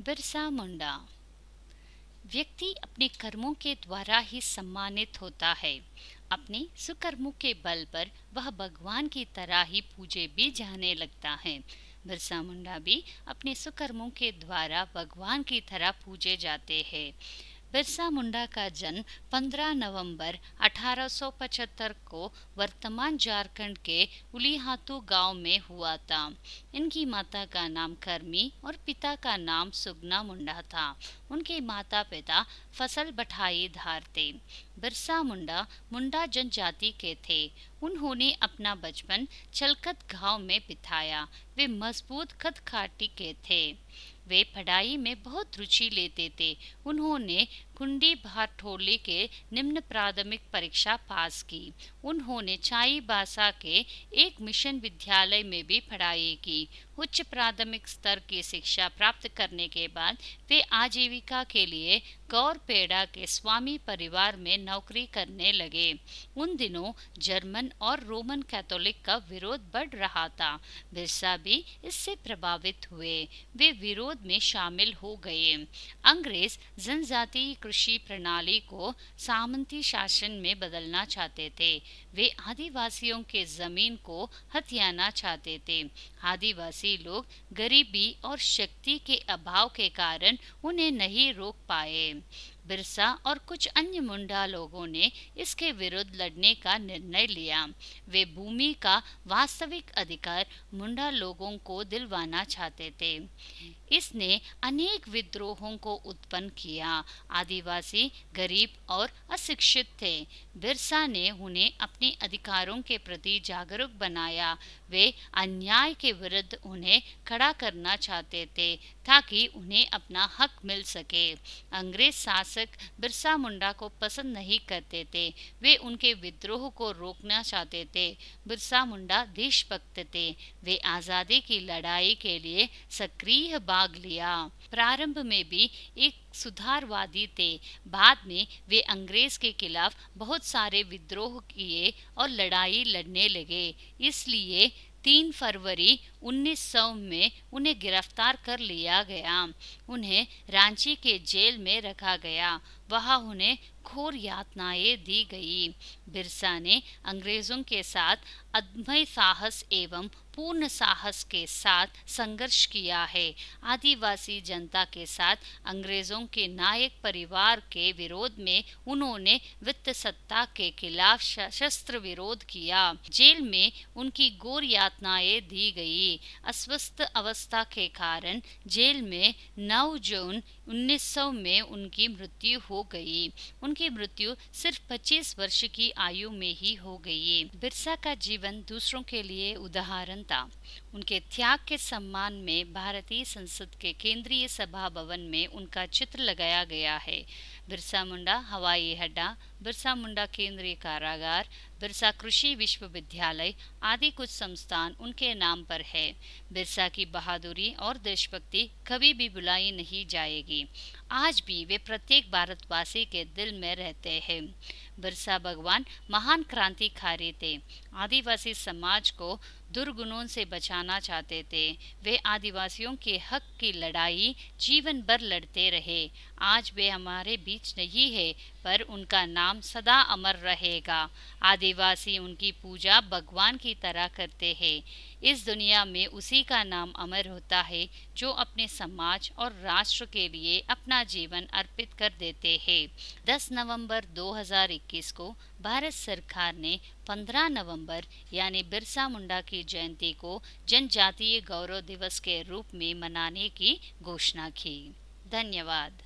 बिरसा मुंडा। व्यक्ति अपने कर्मों के द्वारा ही सम्मानित होता है। अपने सुकर्मों के बल पर वह भगवान की तरह ही पूजे भी जाने लगता है। बिरसा मुंडा भी अपने सुकर्मों के द्वारा भगवान की तरह पूजे जाते हैं। बिरसा मुंडा का जन्म 15 नवंबर 1875 को वर्तमान झारखंड के उलीहातू गांव में हुआ था। इनकी माता का नाम करमी और पिता का नाम सुगना मुंडा था। उनके माता पिता फसल बटाईदार थे। बिरसा मुंडा मुंडा जनजाति के थे। उन्होंने अपना बचपन चलकत गांव में बिताया। वे मजबूत खतखाटी के थे। वे पढ़ाई में बहुत रुचि लेते थे। उन्होंने कुंडी भाटोली के निम्न प्राथमिक परीक्षा पास की। उन्होंने चाईबासा के एक मिशन विद्यालय में भी पढ़ाई की। उच्च प्राथमिक स्तर की शिक्षा प्राप्त करने के बाद वे आजीविका के लिए गौरपेड़ा के स्वामी परिवार में नौकरी करने लगे। उन दिनों जर्मन और रोमन कैथोलिक का विरोध बढ़ रहा था। बिरसा भी इससे प्रभावित हुए। वे विरोध में शामिल हो गए। अंग्रेज जनजातीय कृषि प्रणाली को सामंती शासन में बदलना चाहते थे। वे आदिवासियों के जमीन को हथियाना चाहते थे। आदिवासी लोग गरीबी और शक्ति के अभाव के कारण उन्हें नहीं रोक पाए। बिरसा और कुछ अन्य मुंडा लोगों ने इसके विरुद्ध लड़ने का निर्णय लिया। वे भूमि का वास्तविक अधिकार मुंडा लोगों को दिलवाना चाहते थे। इसने अनेक विद्रोहों को उत्पन्न किया। आदिवासी गरीब और अशिक्षित थे। बिरसा ने उन्हें अपने अधिकारों के प्रति जागरूक बनाया। वे अन्याय के विरुद्ध उन्हें खड़ा करना चाहते थे ताकि उन्हें अपना हक मिल सके। अंग्रेज शासक बिरसा मुंडा को पसंद नहीं करते थे। वे उनके विद्रोह को रोकना चाहते थे। बिरसा मुंडा देशभक्त थे। वे आजादी की लड़ाई के लिए सक्रिय भाग लिया। प्रारंभ में भी एक सुधारवादी थे। बाद में वे अंग्रेज के खिलाफ बहुत सारे विद्रोह किए और लड़ाई लड़ने लगे। इसलिए 3 फरवरी 1900 में उन्हें गिरफ्तार कर लिया गया। उन्हें रांची के जेल में रखा गया। वहां उन्हें घोर यातनाएं दी गई। बिरसा ने अंग्रेजों के साथ अदम्य साहस एवं पूर्ण साहस के साथ संघर्ष किया है। आदिवासी जनता के साथ अंग्रेजों के नायक परिवार के विरोध में उन्होंने वित्त सत्ता के खिलाफ सशस्त्र विरोध किया। जेल में उनकी घोर यातनाएं दी गई। अस्वस्थ अवस्था के कारण जेल में 9 जून 1900 में उनकी मृत्यु हो गई। उनकी मृत्यु सिर्फ 25 वर्ष की आयु में ही हो गई। बिरसा का जीवन दूसरों के लिए उदाहरण था। उनके त्याग के सम्मान में भारतीय संसद के केंद्रीय सभा भवन में उनका चित्र लगाया गया है। बिरसा मुंडा हवाई अड्डा, बिरसा मुंडा केंद्रीय कारागार, बिरसा कृषि विश्वविद्यालय आदि कुछ संस्थान उनके नाम पर है। बिरसा की बहादुरी और देशभक्ति कभी भी भुलाई नहीं जाएगी। आज भी वे प्रत्येक भारतवासी के दिल में रहते हैं। बिरसा भगवान महान क्रांतिकारी थे। आदिवासी समाज को दुर्गुणों से बचाना चाहते थे। वे आदिवासियों के हक की लड़ाई जीवन भर लड़ते रहे। आज वे हमारे बीच नहीं है, पर उनका नाम सदा अमर रहेगा। आदिवासी उनकी पूजा भगवान की तरह करते हैं। इस दुनिया में उसी का नाम अमर होता है जो अपने समाज और राष्ट्र के लिए अपना जीवन अर्पित कर देते हैं। 10 नवंबर 2021 को भारत सरकार ने 15 नवंबर यानी बिरसा मुंडा की जयंती को जनजातीय गौरव दिवस के रूप में मनाने की घोषणा की। धन्यवाद।